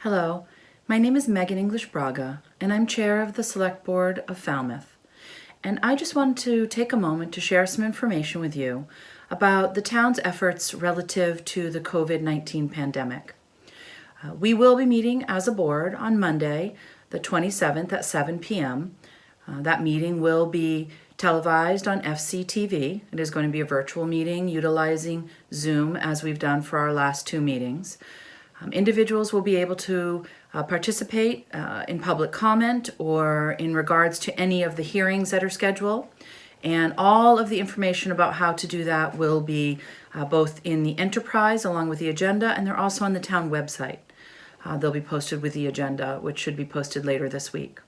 Hello, my name is Megan English Braga, and I'm chair of the Select Board of Falmouth. And I just wanted to take a moment to share some information with you about the town's efforts relative to the COVID-19 pandemic. We will be meeting as a board on Monday, the 27th at 7 p.m. That meeting will be televised on FCTV. It is going to be a virtual meeting utilizing Zoom as we've done for our last two meetings. Individuals will be able to participate in public comment or in regards to any of the hearings that are scheduled. And all of the information about how to do that will be both in the enterprise along with the agenda, and they're also on the town website. They'll be posted with the agenda, which should be posted later this week.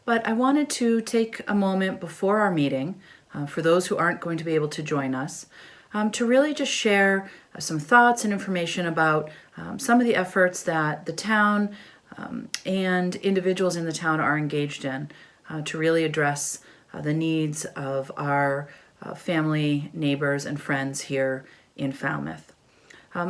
But I wanted to take a moment before our meeting, for those who aren't going to be able to join us, to really just share some thoughts and information about some of the efforts that the town and individuals in the town are engaged in to really address the needs of our family, neighbors, and friends here in Falmouth.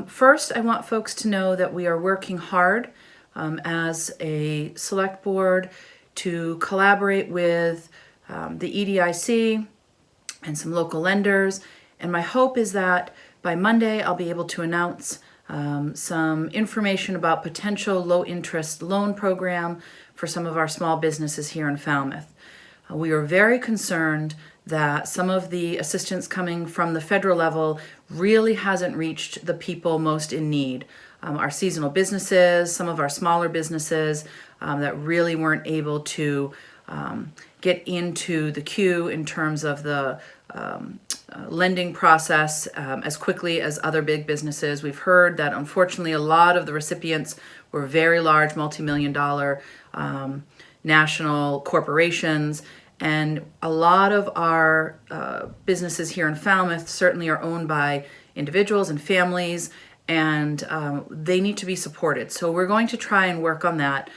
First, I want folks to know that we are working hard as a select board to collaborate with the EDIC and some local lenders. And my hope is that by Monday, I'll be able to announce some information about potential low-interest loan program for some of our small businesses here in Falmouth. We are very concerned that some of the assistance coming from the federal level really hasn't reached the people most in need. Our seasonal businesses, some of our smaller businesses that really weren't able to get into the queue in terms of the lending process as quickly as other big businesses. We've heard that unfortunately a lot of the recipients were very large, multi-million dollar national corporations, and a lot of our businesses here in Falmouth certainly are owned by individuals and families, and they need to be supported. So we're going to try and work on that,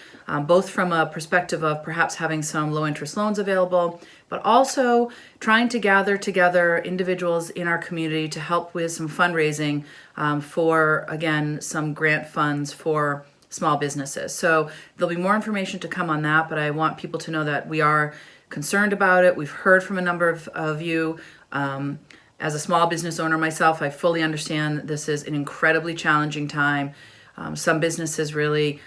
both from a perspective of perhaps having some low interest loans available, but also trying to gather together individuals in our community to help with some fundraising for, again, some grant funds for small businesses. So there'll be more information to come on that, but I want people to know that we are concerned about it. We've heard from a number of you. As a small business owner myself, I fully understand this is an incredibly challenging time. Some businesses really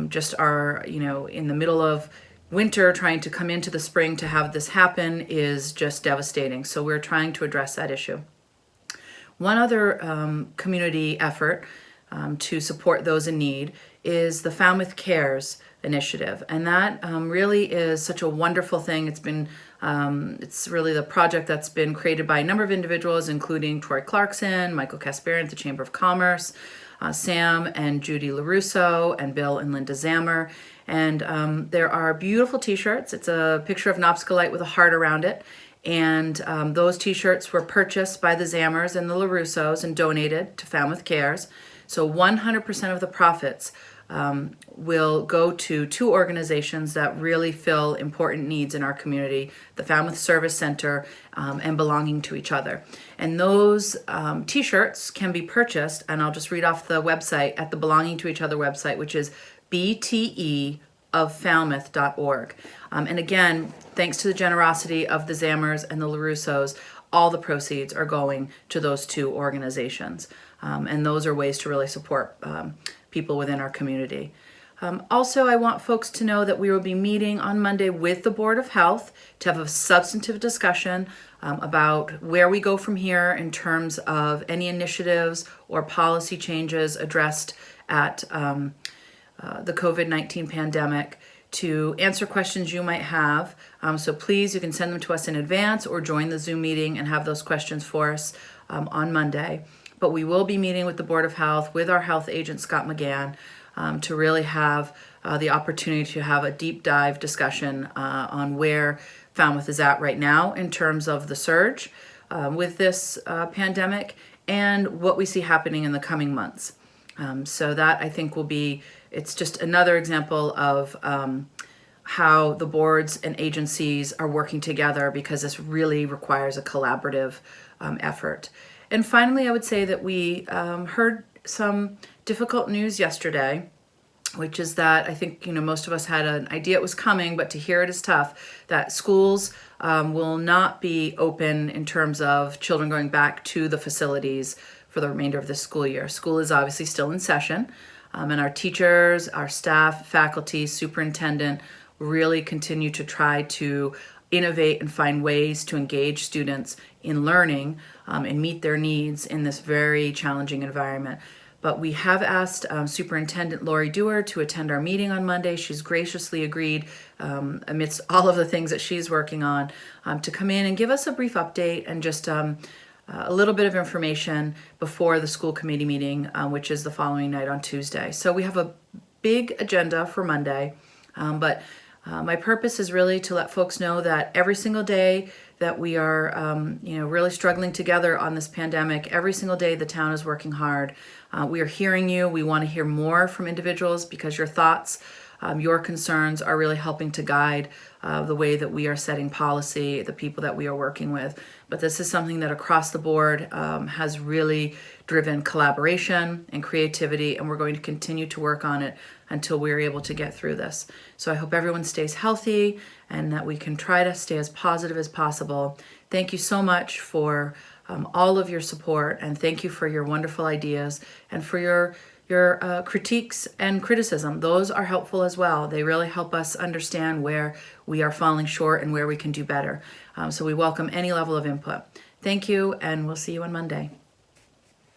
just are, in the middle of winter trying to come into the spring to have this happen is just devastating. So we're trying to address that issue. One other community effort to support those in need is the Falmouth Cares initiative. And that really is such a wonderful thing. It's really the project that's been created by a number of individuals, including Troy Clarkson, Michael Kasparian at the Chamber of Commerce, Sam and Judy LaRusso, and Bill and Linda Zammer. And there are beautiful t-shirts. It's a picture of an obstacle light with a heart around it. And those t-shirts were purchased by the Zammers and the LaRussos and donated to Falmouth Cares. So 100% of the profits will go to two organizations that really fill important needs in our community, the Falmouth Service Center and Belonging to Each Other. And those t-shirts can be purchased, and I'll just read off the website at the Belonging to Each Other website, which is bteoffalmouth.org. And again, thanks to the generosity of the Zammers and the LaRussos, all the proceeds are going to those two organizations. And those are ways to really support people within our community. Also, I want folks to know that we will be meeting on Monday with the Board of Health to have a substantive discussion about where we go from here in terms of any initiatives or policy changes addressed at the COVID-19 pandemic, to answer questions you might have. So please, you can send them to us in advance or join the Zoom meeting and have those questions for us on Monday. But we will be meeting with the Board of Health, with our health agent, Scott McGann, to really have the opportunity to have a deep dive discussion on where Falmouth is at right now in terms of the surge with this pandemic and what we see happening in the coming months. So that, I think, will be, it's just another example of how the boards and agencies are working together, because this really requires a collaborative effort. And finally, I would say that we heard some difficult news yesterday which is that I think, most of us had an idea it was coming, but to hear it is tough, that schools will not be open in terms of children going back to the facilities for the remainder of this school year. School is obviously still in session, and our teachers, our staff, faculty, superintendent really continue to try to innovate and find ways to engage students in learning and meet their needs in this very challenging environment. But we have asked Superintendent Lori Dewar to attend our meeting on Monday. She's graciously agreed, amidst all of the things that she's working on, to come in and give us a brief update and just a little bit of information before the school committee meeting, which is the following night on Tuesday. So we have a big agenda for Monday, but my purpose is really to let folks know that every single day that we are, really struggling together on this pandemic, every single day the town is working hard. We are hearing you. We want to hear more from individuals because your thoughts, your concerns are really helping to guide the way that we are setting policy, the people that we are working with. But this is something that across the board has really driven collaboration and creativity, and we're going to continue to work on it until we're able to get through this. So I hope everyone stays healthy and that we can try to stay as positive as possible. Thank you so much for all of your support, and thank you for your wonderful ideas and for your critiques and criticism. Those are helpful as well. They really help us understand where we are falling short and where we can do better. So we welcome any level of input. Thank you, and we'll see you on Monday.